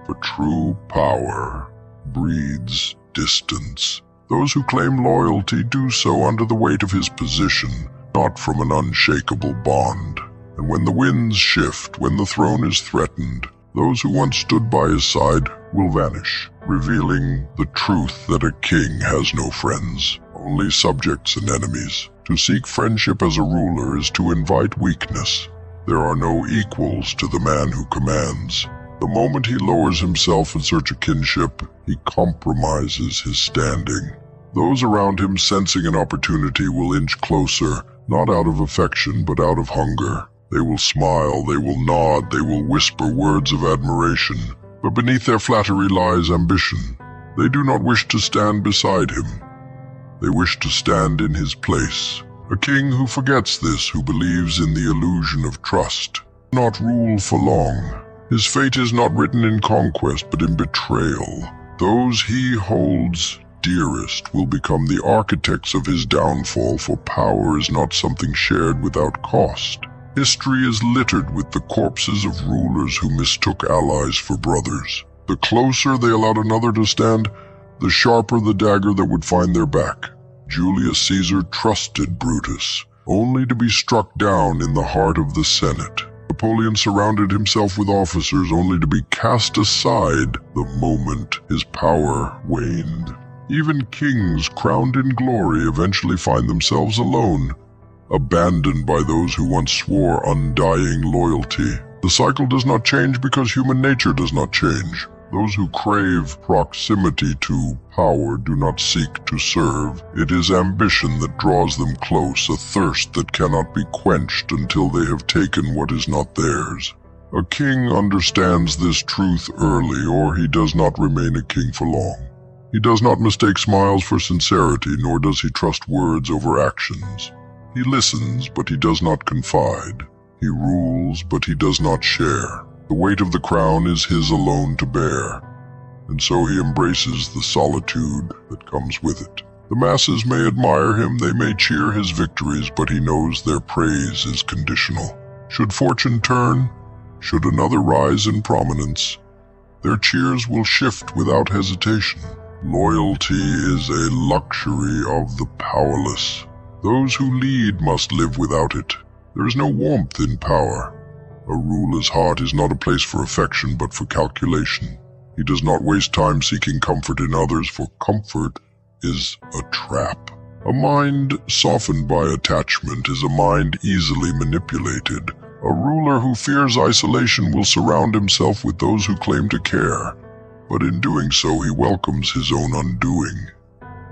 But true power breeds distance. Those who claim loyalty do so under the weight of his position, not from an unshakable bond. And when the winds shift, when the throne is threatened, those who once stood by his side will vanish, revealing the truth that a king has no friends, only subjects and enemies. To seek friendship as a ruler is to invite weakness. There are no equals to the man who commands. The moment he lowers himself in search of kinship, he compromises his standing. Those around him, sensing an opportunity, will inch closer, not out of affection but out of hunger. They will smile, they will nod, they will whisper words of admiration, but beneath their flattery lies ambition. They do not wish to stand beside him. They wish to stand in his place. A king who forgets this, who believes in the illusion of trust, will not rule for long. His fate is not written in conquest, but in betrayal. Those he holds dearest will become the architects of his downfall, for power is not something shared without cost. History is littered with the corpses of rulers who mistook allies for brothers. The closer they allowed another to stand, the sharper the dagger that would find their back. Julius Caesar trusted Brutus, only to be struck down in the heart of the Senate. Napoleon surrounded himself with officers, only to be cast aside the moment his power waned. Even kings crowned in glory eventually find themselves alone, abandoned by those who once swore undying loyalty. The cycle does not change because human nature does not change. Those who crave proximity to power do not seek to serve. It is ambition that draws them close, a thirst that cannot be quenched until they have taken what is not theirs. A king understands this truth early, or he does not remain a king for long. He does not mistake smiles for sincerity, nor does he trust words over actions. He listens, but he does not confide. He rules, but he does not share. The weight of the crown is his alone to bear, and so he embraces the solitude that comes with it. The masses may admire him, they may cheer his victories, but he knows their praise is conditional. Should fortune turn, should another rise in prominence, their cheers will shift without hesitation. Loyalty is a luxury of the powerless. Those who lead must live without it. There is no warmth in power. A ruler's heart is not a place for affection, but for calculation. He does not waste time seeking comfort in others, for comfort is a trap. A mind softened by attachment is a mind easily manipulated. A ruler who fears isolation will surround himself with those who claim to care, but in doing so he welcomes his own undoing.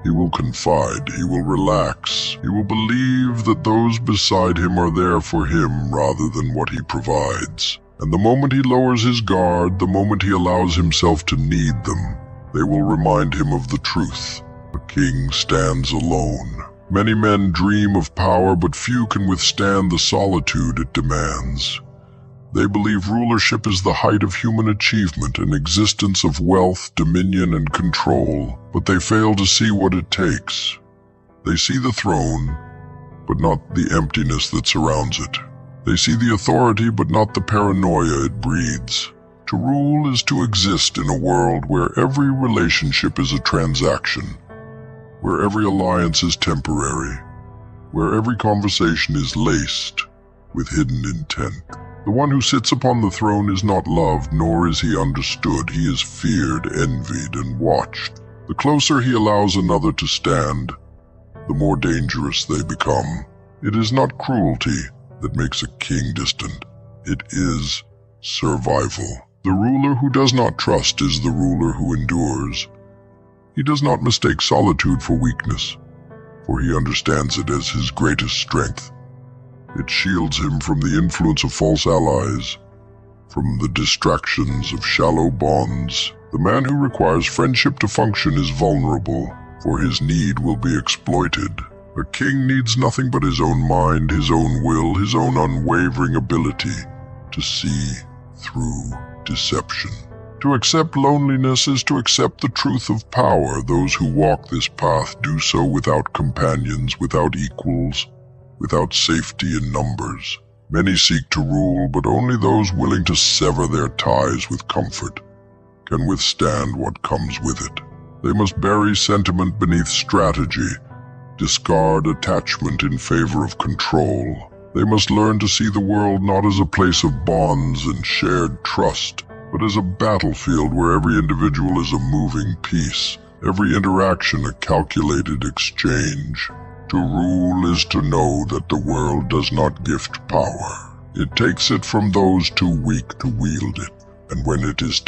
He will confide, he will relax, he will believe that those beside him are there for him rather than what he provides. And the moment he lowers his guard, the moment he allows himself to need them, they will remind him of the truth. A king stands alone. Many men dream of power, but few can withstand the solitude it demands. They believe rulership is the height of human achievement, an existence of wealth, dominion, and control, but they fail to see what it takes. They see the throne, but not the emptiness that surrounds it. They see the authority, but not the paranoia it breeds. To rule is to exist in a world where every relationship is a transaction, where every alliance is temporary, where every conversation is laced with hidden intent. The one who sits upon the throne is not loved, nor is he understood. He is feared, envied, and watched. The closer he allows another to stand, the more dangerous they become. It is not cruelty that makes a king distant. It is survival. The ruler who does not trust is the ruler who endures. He does not mistake solitude for weakness, for he understands it as his greatest strength. It shields him from the influence of false allies, from the distractions of shallow bonds. The man who requires friendship to function is vulnerable, for his need will be exploited. A king needs nothing but his own mind, his own will, his own unwavering ability to see through deception. To accept loneliness is to accept the truth of power. Those who walk this path do so without companions, without equals, without safety in numbers. Many seek to rule, but only those willing to sever their ties with comfort. can withstand what comes with it. They must bury sentiment beneath strategy, discard attachment in favor of control. They must learn to see the world not as a place of bonds and shared trust, but as a battlefield where every individual is a moving piece, every interaction a calculated exchange. To rule is to know that the world does not gift power. It takes it from those too weak to wield it, and when it is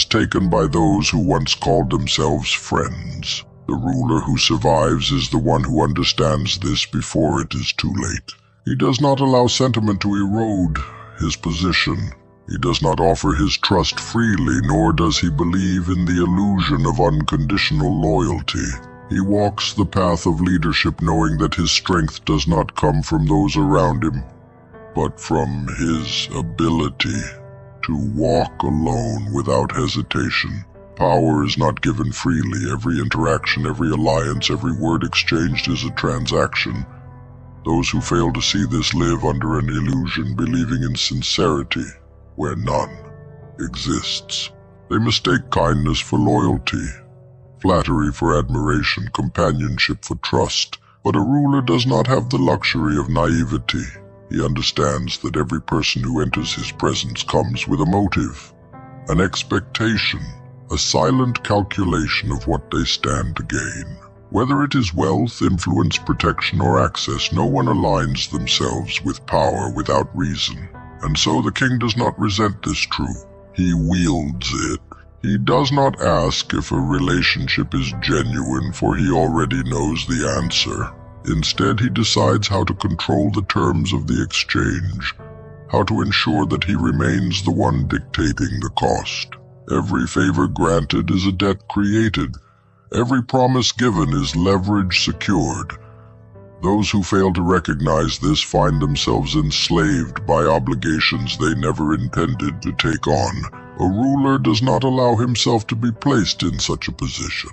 taken by those who once called themselves friends. The ruler who survives is the one who understands this before it is too late. He does not allow sentiment to erode his position. He does not offer his trust freely, nor does he believe in the illusion of unconditional loyalty. He walks the path of leadership knowing that his strength does not come from those around him, but from his ability to walk alone without hesitation. Power is not given freely. Every interaction, every alliance, every word exchanged is a transaction. Those who fail to see this live under an illusion, believing in sincerity where none exists. They mistake kindness for loyalty, flattery for admiration, companionship for trust. But a ruler does not have the luxury of naivety. He understands that every person who enters his presence comes with a motive, an expectation, a silent calculation of what they stand to gain. Whether it is wealth, influence, protection, or access, no one aligns themselves with power without reason. And so the king does not resent this truth. He wields it. He does not ask if a relationship is genuine, for he already knows the answer. Instead, he decides how to control the terms of the exchange, how to ensure that he remains the one dictating the cost. Every favor granted is a debt created. Every promise given is leverage secured. Those who fail to recognize this find themselves enslaved by obligations they never intended to take on. A ruler does not allow himself to be placed in such a position.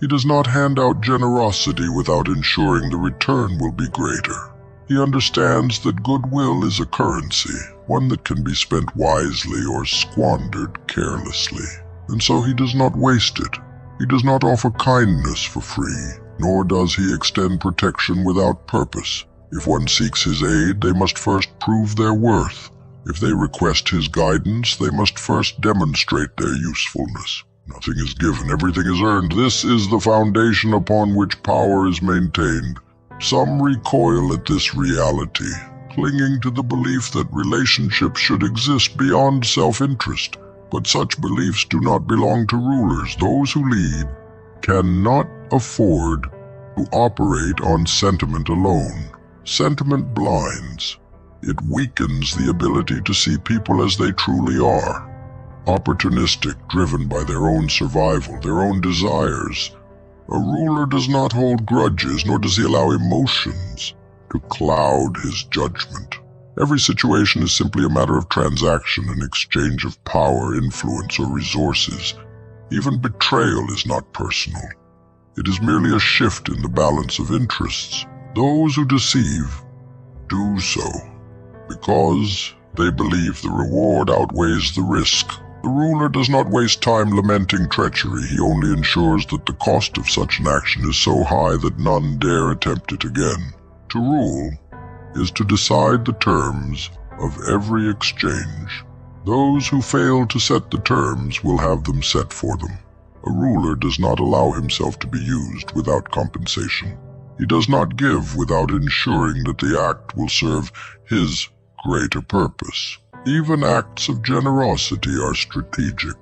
He does not hand out generosity without ensuring the return will be greater. He understands that goodwill is a currency, one that can be spent wisely or squandered carelessly, and so he does not waste it. He does not offer kindness for free, nor does he extend protection without purpose. If one seeks his aid, they must first prove their worth. If they request his guidance, they must first demonstrate their usefulness. Nothing is given, everything is earned. This is the foundation upon which power is maintained. Some recoil at this reality, clinging to the belief that relationships should exist beyond self-interest. But such beliefs do not belong to rulers. Those who lead cannot afford to operate on sentiment alone. Sentiment blinds. It weakens the ability to see people as they truly are. Opportunistic, driven by their own survival, their own desires. A ruler does not hold grudges, nor does he allow emotions to cloud his judgment. Every situation is simply a matter of transaction, an exchange of power, influence, or resources. Even betrayal is not personal. It is merely a shift in the balance of interests. Those who deceive do so because they believe the reward outweighs the risk. The ruler does not waste time lamenting treachery. He only ensures that the cost of such an action is so high that none dare attempt it again. To rule is to decide the terms of every exchange. Those who fail to set the terms will have them set for them. A ruler does not allow himself to be used without compensation. He does not give without ensuring that the act will serve his greater purpose. Even acts of generosity are strategic,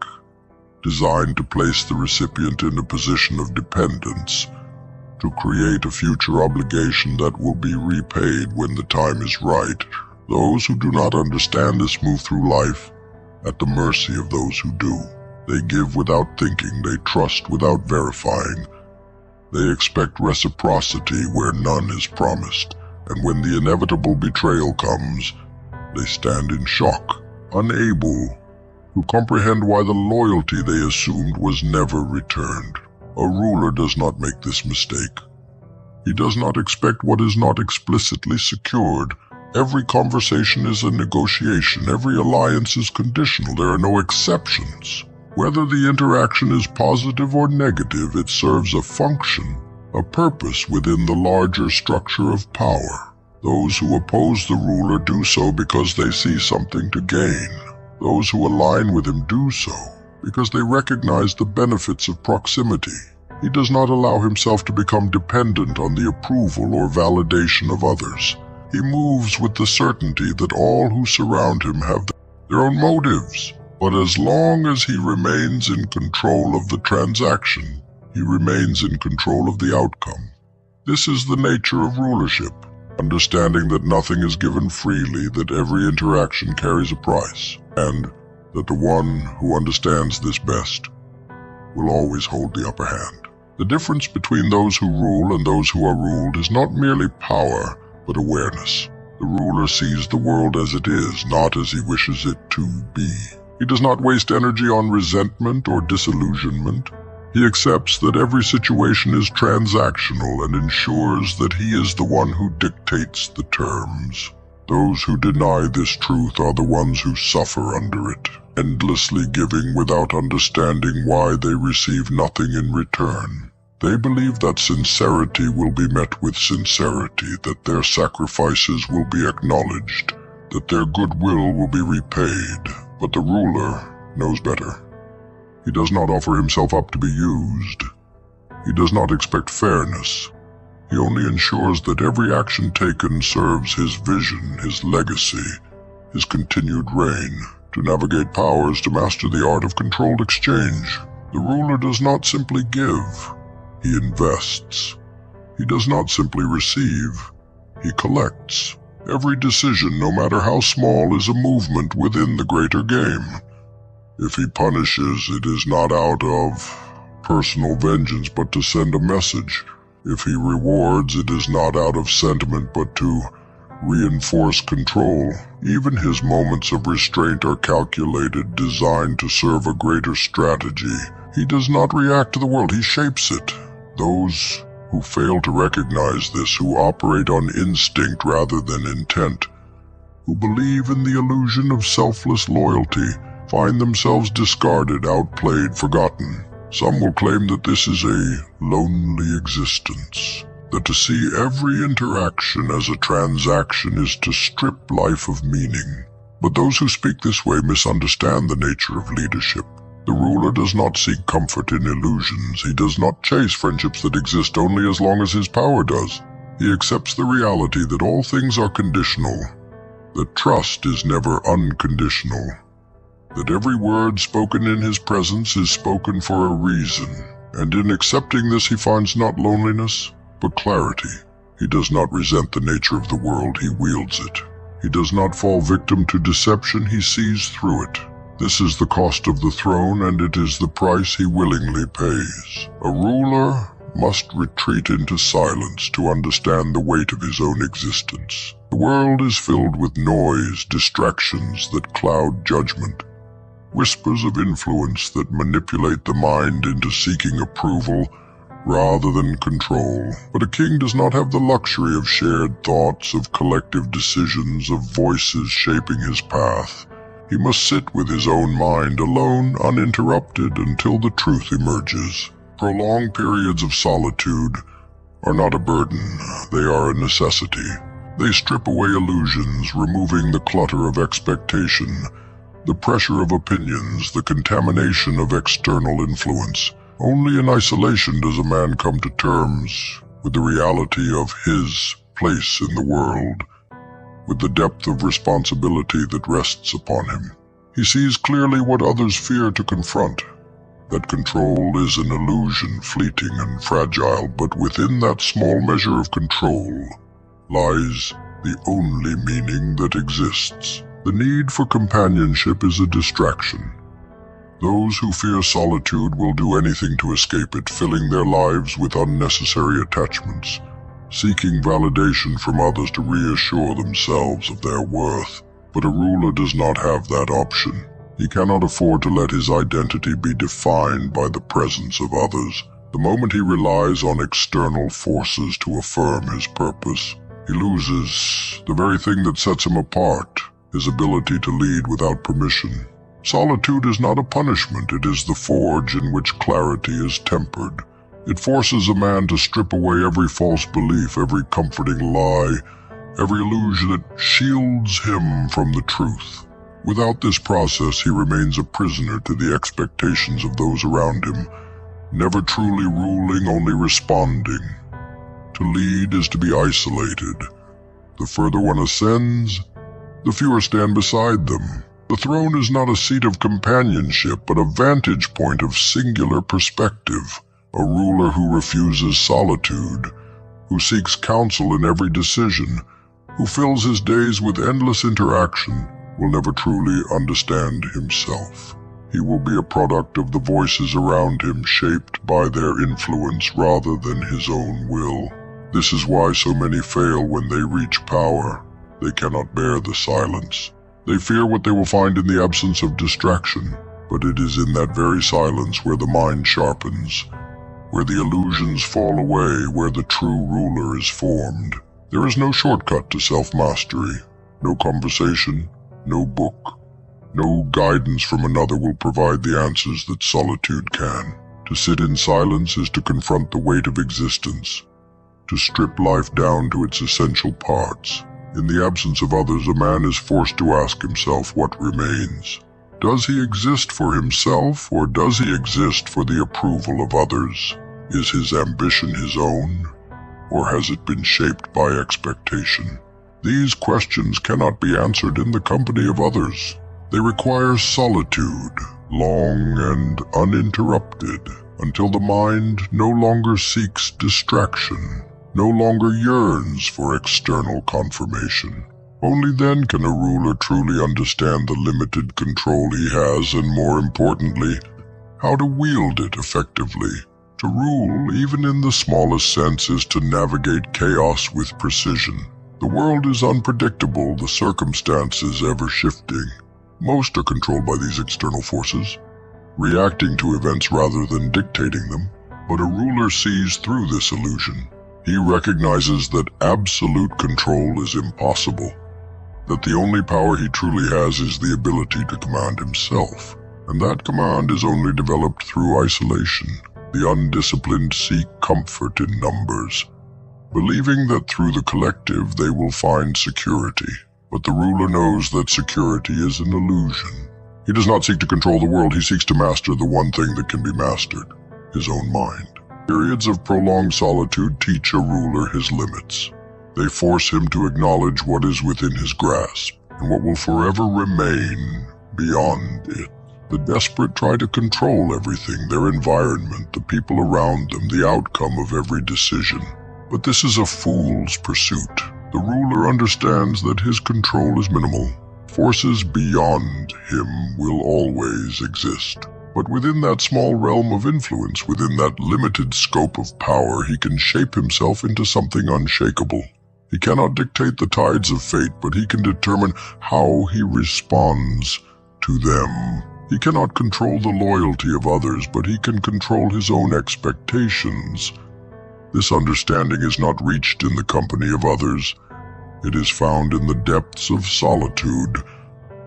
designed to place the recipient in a position of dependence, to create a future obligation that will be repaid when the time is right. Those who do not understand this move through life at the mercy of those who do. They give without thinking, they trust without verifying. They expect reciprocity where none is promised, and when the inevitable betrayal comes, they stand in shock, unable to comprehend why the loyalty they assumed was never returned. A ruler does not make this mistake. He does not expect what is not explicitly secured. Every conversation is a negotiation. Every alliance is conditional. There are no exceptions. Whether the interaction is positive or negative, it serves a function, a purpose within the larger structure of power. Those who oppose the ruler do so because they see something to gain. Those who align with him do so because they recognize the benefits of proximity. He does not allow himself to become dependent on the approval or validation of others. He moves with the certainty that all who surround him have their own motives. But as long as he remains in control of the transaction, he remains in control of the outcome. This is the nature of rulership, understanding that nothing is given freely, that every interaction carries a price, and that the one who understands this best will always hold the upper hand. The difference between those who rule and those who are ruled is not merely power, but awareness. The ruler sees the world as it is, not as he wishes it to be. He does not waste energy on resentment or disillusionment. He accepts that every situation is transactional and ensures that he is the one who dictates the terms. Those who deny this truth are the ones who suffer under it, endlessly giving without understanding why they receive nothing in return. They believe that sincerity will be met with sincerity, that their sacrifices will be acknowledged, that their goodwill will be repaid. But the ruler knows better. He does not offer himself up to be used. He does not expect fairness. He only ensures that every action taken serves his vision, his legacy, his continued reign. To navigate power is to master the art of controlled exchange. The ruler does not simply give, he invests. He does not simply receive, he collects. Every decision, no matter how small, is a movement within the greater game. If he punishes, it is not out of personal vengeance, but to send a message. If he rewards, it is not out of sentiment, but to reinforce control. Even his moments of restraint are calculated, designed to serve a greater strategy. He does not react to the world, he shapes it. Those who fail to recognize this, who operate on instinct rather than intent, who believe in the illusion of selfless loyalty, find themselves discarded, outplayed, forgotten. Some will claim that this is a lonely existence, that to see every interaction as a transaction is to strip life of meaning. But those who speak this way misunderstand the nature of leadership. The ruler does not seek comfort in illusions. He does not chase friendships that exist only as long as his power does. He accepts the reality that all things are conditional, that trust is never unconditional, that every word spoken in his presence is spoken for a reason, and in accepting this he finds not loneliness, but clarity. He does not resent the nature of the world, he wields it. He does not fall victim to deception, he sees through it. This is the cost of the throne, and it is the price he willingly pays. A ruler must retreat into silence to understand the weight of his own existence. The world is filled with noise, distractions that cloud judgment, whispers of influence that manipulate the mind into seeking approval rather than control. But a king does not have the luxury of shared thoughts, of collective decisions, of voices shaping his path. He must sit with his own mind, alone, uninterrupted, until the truth emerges. Prolonged periods of solitude are not a burden, they are a necessity. They strip away illusions, removing the clutter of expectation, the pressure of opinions, the contamination of external influence. Only in isolation does a man come to terms with the reality of his place in the world, with the depth of responsibility that rests upon him. He sees clearly what others fear to confront, that control is an illusion, fleeting and fragile, but within that small measure of control lies the only meaning that exists. The need for companionship is a distraction. Those who fear solitude will do anything to escape it, filling their lives with unnecessary attachments, seeking validation from others to reassure themselves of their worth. But a ruler does not have that option. He cannot afford to let his identity be defined by the presence of others. The moment he relies on external forces to affirm his purpose, he loses the very thing that sets him apart, his ability to lead without permission. Solitude is not a punishment, it is the forge in which clarity is tempered. It forces a man to strip away every false belief, every comforting lie, every illusion that shields him from the truth. Without this process, he remains a prisoner to the expectations of those around him, never truly ruling, only responding. To lead is to be isolated. The further one ascends, the fewer stand beside them. The throne is not a seat of companionship, but a vantage point of singular perspective. A ruler who refuses solitude, who seeks counsel in every decision, who fills his days with endless interaction, will never truly understand himself. He will be a product of the voices around him, shaped by their influence rather than his own will. This is why so many fail when they reach power. They cannot bear the silence. They fear what they will find in the absence of distraction, but it is in that very silence where the mind sharpens, where the illusions fall away, where the true ruler is formed. There is no shortcut to self-mastery. No conversation, no book, no guidance from another will provide the answers that solitude can. To sit in silence is to confront the weight of existence, to strip life down to its essential parts. In the absence of others, a man is forced to ask himself what remains. Does he exist for himself, or does he exist for the approval of others? Is his ambition his own, or has it been shaped by expectation? These questions cannot be answered in the company of others. They require solitude, long and uninterrupted, until the mind no longer seeks distraction, no longer yearns for external confirmation. Only then can a ruler truly understand the limited control he has and, more importantly, how to wield it effectively. To rule, even in the smallest sense, is to navigate chaos with precision. The world is unpredictable, the circumstances ever-shifting. Most are controlled by these external forces, reacting to events rather than dictating them. But a ruler sees through this illusion. He recognizes that absolute control is impossible, that the only power he truly has is the ability to command himself, and that command is only developed through isolation. The undisciplined seek comfort in numbers, believing that through the collective they will find security. But the ruler knows that security is an illusion. He does not seek to control the world, he seeks to master the one thing that can be mastered, his own mind. Periods of prolonged solitude teach a ruler his limits. They force him to acknowledge what is within his grasp, and what will forever remain beyond it. The desperate try to control everything, their environment, the people around them, the outcome of every decision. But this is a fool's pursuit. The ruler understands that his control is minimal. Forces beyond him will always exist. But within that small realm of influence, within that limited scope of power, he can shape himself into something unshakable. He cannot dictate the tides of fate, but he can determine how he responds to them. He cannot control the loyalty of others, but he can control his own expectations. This understanding is not reached in the company of others. It is found in the depths of solitude,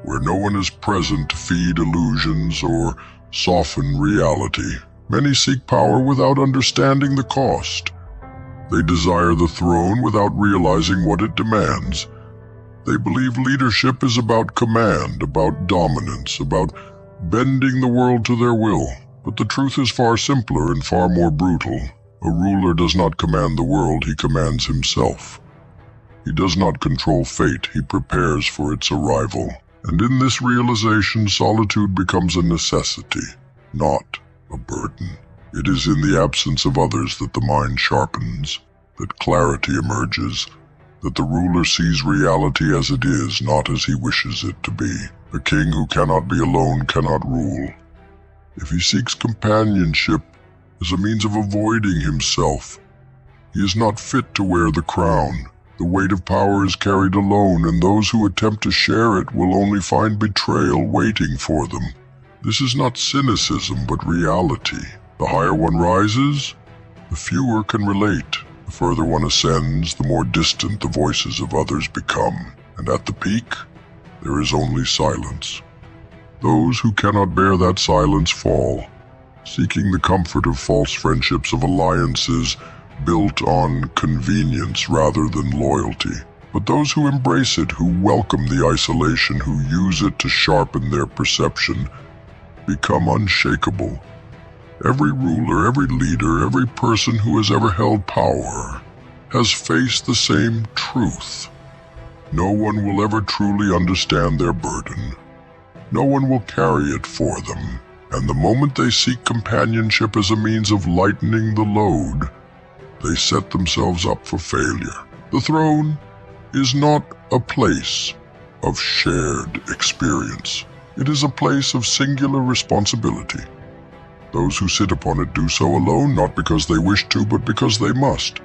where no one is present to feed illusions or soften reality. Many seek power without understanding the cost. They desire the throne without realizing what it demands. They believe leadership is about command, about dominance, about bending the world to their will. But the truth is far simpler and far more brutal. A ruler does not command the world, he commands himself. He does not control fate, he prepares for its arrival. And in this realization, solitude becomes a necessity, not a burden. It is in the absence of others that the mind sharpens, that clarity emerges, that the ruler sees reality as it is, not as he wishes it to be. A king who cannot be alone cannot rule. If he seeks companionship as a means of avoiding himself, he is not fit to wear the crown. The weight of power is carried alone, and those who attempt to share it will only find betrayal waiting for them. This is not cynicism, but reality. The higher one rises, the fewer can relate. The further one ascends, the more distant the voices of others become. And at the peak, there is only silence. Those who cannot bear that silence fall, seeking the comfort of false friendships, of alliances built on convenience rather than loyalty. But those who embrace it, who welcome the isolation, who use it to sharpen their perception, become unshakable. Every ruler, every leader, every person who has ever held power has faced the same truth. No one will ever truly understand their burden. No one will carry it for them. And the moment they seek companionship as a means of lightening the load, they set themselves up for failure. The throne is not a place of shared experience. It is a place of singular responsibility. Those who sit upon it do so alone, not because they wish to, but because they must.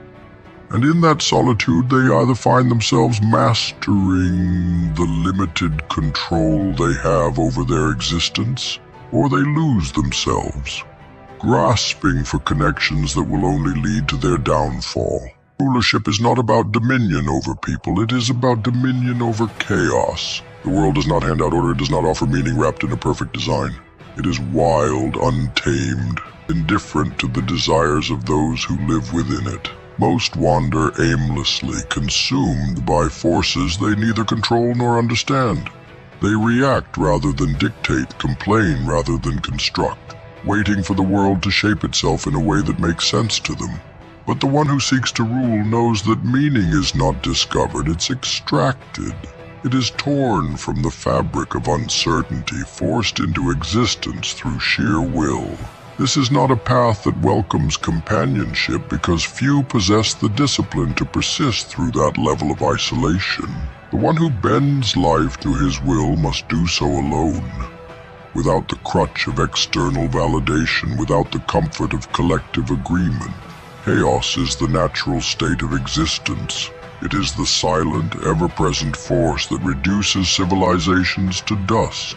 And in that solitude, they either find themselves mastering the limited control they have over their existence, or they lose themselves, grasping for connections that will only lead to their downfall. Rulership is not about dominion over people, it is about dominion over chaos. The world does not hand out order, it does not offer meaning wrapped in a perfect design. It is wild, untamed, indifferent to the desires of those who live within it. Most wander aimlessly, consumed by forces they neither control nor understand. They react rather than dictate, complain rather than construct, waiting for the world to shape itself in a way that makes sense to them. But the one who seeks to rule knows that meaning is not discovered, it's extracted. It is torn from the fabric of uncertainty, forced into existence through sheer will. This is not a path that welcomes companionship because few possess the discipline to persist through that level of isolation. The one who bends life to his will must do so alone, without the crutch of external validation, without the comfort of collective agreement. Chaos is the natural state of existence. It is the silent, ever-present force that reduces civilizations to dust,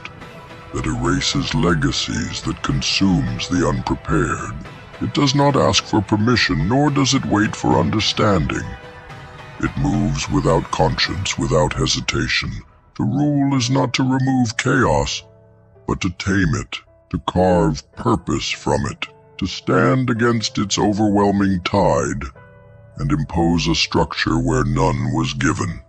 that erases legacies, that consumes the unprepared. It does not ask for permission, nor does it wait for understanding. It moves without conscience, without hesitation. To rule is not to remove chaos, but to tame it, to carve purpose from it, to stand against its overwhelming tide, and impose a structure where none was given.